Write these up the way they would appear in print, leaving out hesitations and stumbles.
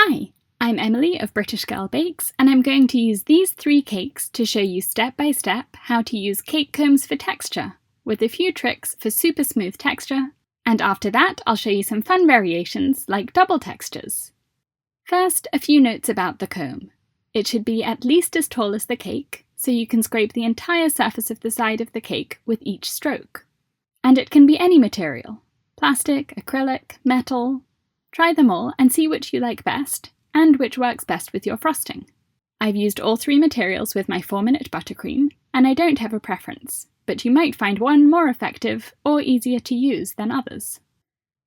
Hi, I'm Emily of British Girl Bakes, and I'm going to use these 3 cakes to show you step by step how to use cake combs for texture, with a few tricks for super smooth texture, and after that I'll show you some fun variations like double textures. First, a few notes about the comb. It should be at least as tall as the cake, so you can scrape the entire surface of the side of the cake with each stroke. And it can be any material: plastic, acrylic, metal. Try them all and see which you like best, and which works best with your frosting. I've used all 3 materials with my 4-minute buttercream, and I don't have a preference, but you might find one more effective or easier to use than others.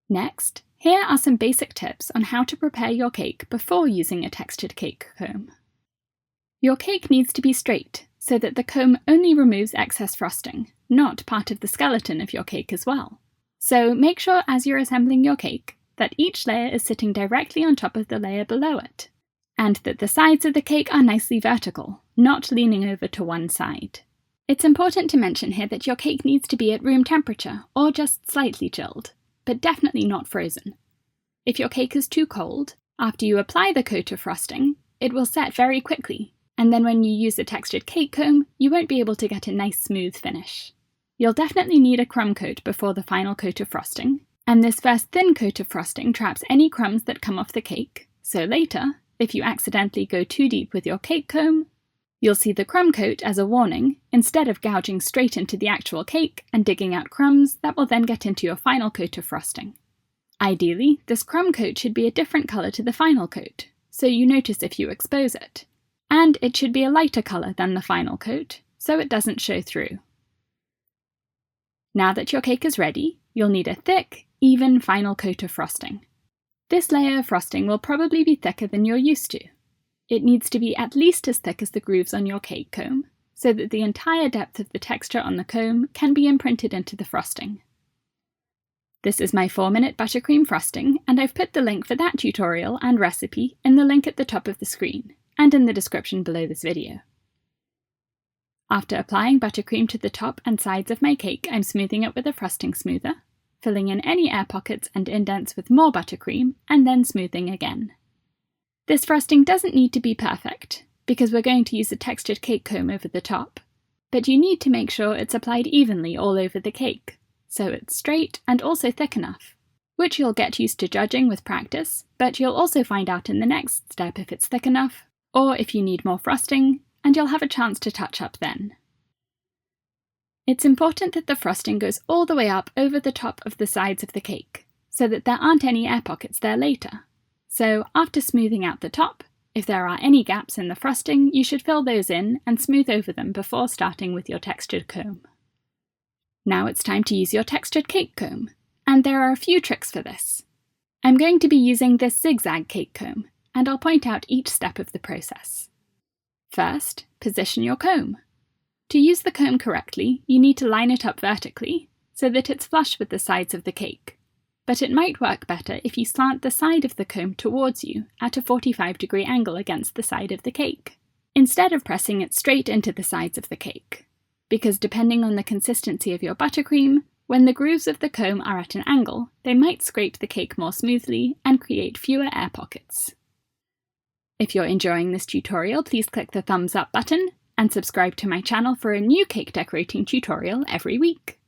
Next, here are some basic tips on how to prepare your cake before using a textured cake comb. Your cake needs to be straight, so that the comb only removes excess frosting, not part of the skeleton of your cake as well. So make sure as you're assembling your cake that each layer is sitting directly on top of the layer below it, and that the sides of the cake are nicely vertical, not leaning over to one side. It's important to mention here that your cake needs to be at room temperature, or just slightly chilled, but definitely not frozen. If your cake is too cold, after you apply the coat of frosting, it will set very quickly, and then when you use a textured cake comb, you won't be able to get a nice smooth finish. You'll definitely need a crumb coat before the final coat of frosting, and this first thin coat of frosting traps any crumbs that come off the cake, so later, if you accidentally go too deep with your cake comb, you'll see the crumb coat as a warning instead of gouging straight into the actual cake and digging out crumbs that will then get into your final coat of frosting. Ideally, this crumb coat should be a different colour to the final coat, so you notice if you expose it, and it should be a lighter colour than the final coat, so it doesn't show through. Now that your cake is ready, you'll need a thick, even final coat of frosting. This layer of frosting will probably be thicker than you're used to. It needs to be at least as thick as the grooves on your cake comb, so that the entire depth of the texture on the comb can be imprinted into the frosting. This is my 4-minute buttercream frosting, and I've put the link for that tutorial and recipe in the link at the top of the screen, and in the description below this video. After applying buttercream to the top and sides of my cake, I'm smoothing it with a frosting smoother, filling in any air pockets and indents with more buttercream, and then smoothing again. This frosting doesn't need to be perfect, because we're going to use a textured cake comb over the top, but you need to make sure it's applied evenly all over the cake, so it's straight and also thick enough, which you'll get used to judging with practice, but you'll also find out in the next step if it's thick enough, or if you need more frosting, and you'll have a chance to touch up then. It's important that the frosting goes all the way up over the top of the sides of the cake, so that there aren't any air pockets there later. So after smoothing out the top, if there are any gaps in the frosting, you should fill those in and smooth over them before starting with your textured comb. Now it's time to use your textured cake comb, and there are a few tricks for this. I'm going to be using this zigzag cake comb, and I'll point out each step of the process. First, position your comb. To use the comb correctly, you need to line it up vertically, so that it's flush with the sides of the cake. But it might work better if you slant the side of the comb towards you at a 45-degree angle against the side of the cake, instead of pressing it straight into the sides of the cake. Because depending on the consistency of your buttercream, when the grooves of the comb are at an angle, they might scrape the cake more smoothly and create fewer air pockets. If you're enjoying this tutorial, please click the thumbs up button and subscribe to my channel for a new cake decorating tutorial every week.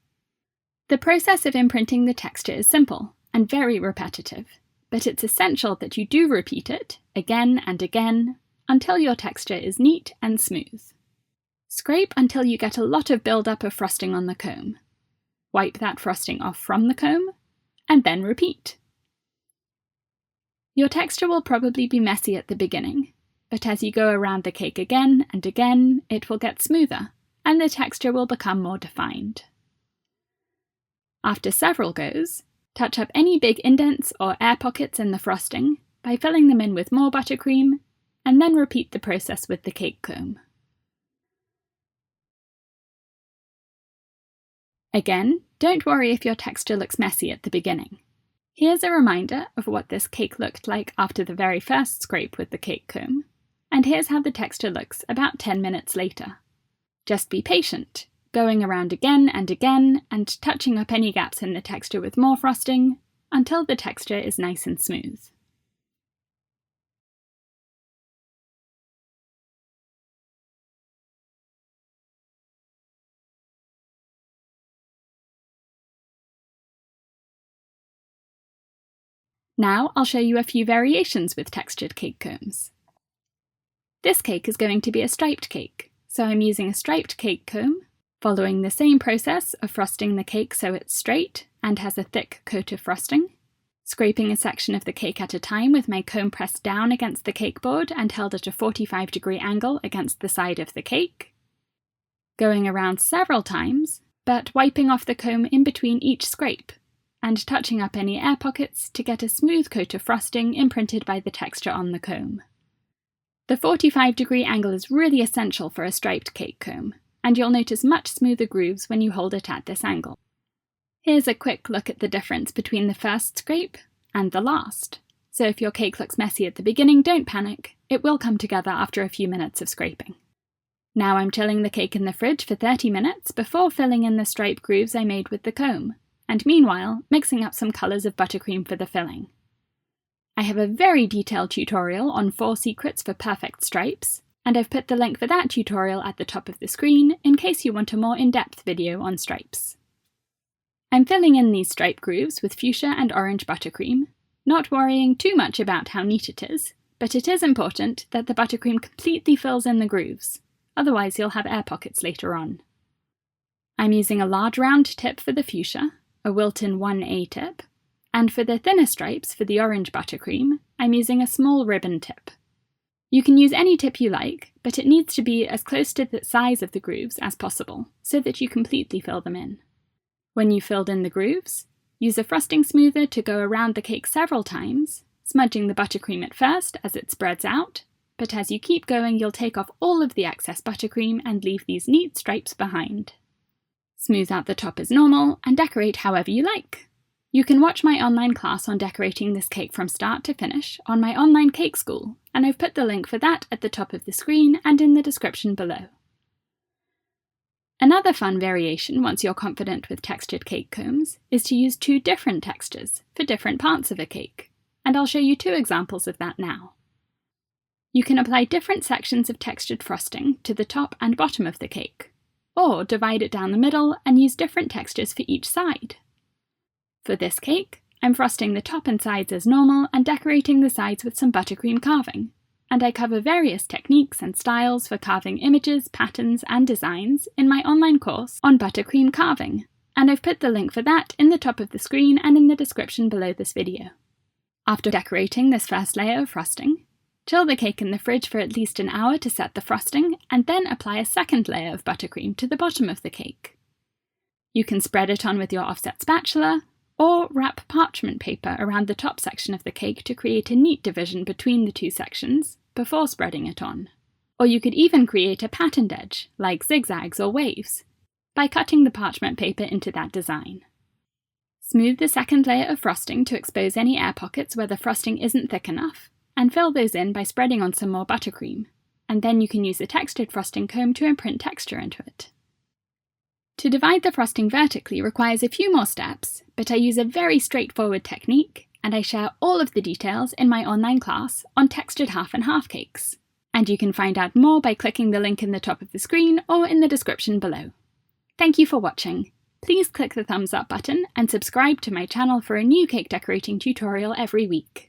The process of imprinting the texture is simple and very repetitive, but it's essential that you do repeat it again and again until your texture is neat and smooth. Scrape until you get a lot of build-up of frosting on the comb. Wipe that frosting off from the comb, and then repeat. Your texture will probably be messy at the beginning, but as you go around the cake again and again, it will get smoother, and the texture will become more defined. After several goes, touch up any big indents or air pockets in the frosting by filling them in with more buttercream, and then repeat the process with the cake comb. Again, don't worry if your texture looks messy at the beginning. Here's a reminder of what this cake looked like after the very first scrape with the cake comb, and here's how the texture looks about 10 minutes later. Just be patient, going around again and touching up any gaps in the texture with more frosting until the texture is nice and smooth. Now I'll show you a few variations with textured cake combs. This cake is going to be a striped cake, so I'm using a striped cake comb, following the same process of frosting the cake so it's straight and has a thick coat of frosting, scraping a section of the cake at a time with my comb pressed down against the cake board and held at a 45-degree angle against the side of the cake, going around several times, but wiping off the comb in between each scrape, and touching up any air pockets to get a smooth coat of frosting imprinted by the texture on the comb. The 45-degree angle is really essential for a striped cake comb, and you'll notice much smoother grooves when you hold it at this angle. Here's a quick look at the difference between the first scrape and the last. So if your cake looks messy at the beginning, don't panic, it will come together after a few minutes of scraping. Now I'm chilling the cake in the fridge for 30 minutes before filling in the stripe grooves I made with the comb, and meanwhile mixing up some colours of buttercream for the filling. I have a very detailed tutorial on 4 secrets for perfect stripes, and I've put the link for that tutorial at the top of the screen in case you want a more in-depth video on stripes. I'm filling in these stripe grooves with fuchsia and orange buttercream, not worrying too much about how neat it is, but it is important that the buttercream completely fills in the grooves, otherwise you'll have air pockets later on. I'm using a large round tip for the fuchsia, a Wilton 1A tip, and for the thinner stripes for the orange buttercream, I'm using a small ribbon tip. You can use any tip you like, but it needs to be as close to the size of the grooves as possible, so that you completely fill them in. When you've filled in the grooves, use a frosting smoother to go around the cake several times, smudging the buttercream at first as it spreads out, but as you keep going you'll take off all of the excess buttercream and leave these neat stripes behind. Smooth out the top as normal and decorate however you like. You can watch my online class on decorating this cake from start to finish on my online cake school, and I've put the link for that at the top of the screen and in the description below. Another fun variation once you're confident with textured cake combs is to use 2 different textures for different parts of a cake, and I'll show you 2 examples of that now. You can apply different sections of textured frosting to the top and bottom of the cake, or divide it down the middle and use different textures for each side. For this cake, I'm frosting the top and sides as normal and decorating the sides with some buttercream carving, and I cover various techniques and styles for carving images, patterns and designs in my online course on buttercream carving, and I've put the link for that in the top of the screen and in the description below this video. After decorating this first layer of frosting, chill the cake in the fridge for at least an hour to set the frosting, and then apply a second layer of buttercream to the bottom of the cake. You can spread it on with your offset spatula, or wrap parchment paper around the top section of the cake to create a neat division between the 2 sections before spreading it on. Or you could even create a patterned edge, like zigzags or waves, by cutting the parchment paper into that design. Smooth the second layer of frosting to expose any air pockets where the frosting isn't thick enough, and fill those in by spreading on some more buttercream, and then you can use the textured frosting comb to imprint texture into it. To divide the frosting vertically requires a few more steps, but I use a very straightforward technique, and I share all of the details in my online class on textured half and half cakes. And you can find out more by clicking the link in the top of the screen or in the description below. Thank you for watching. Please click the thumbs up button and subscribe to my channel for a new cake decorating tutorial every week.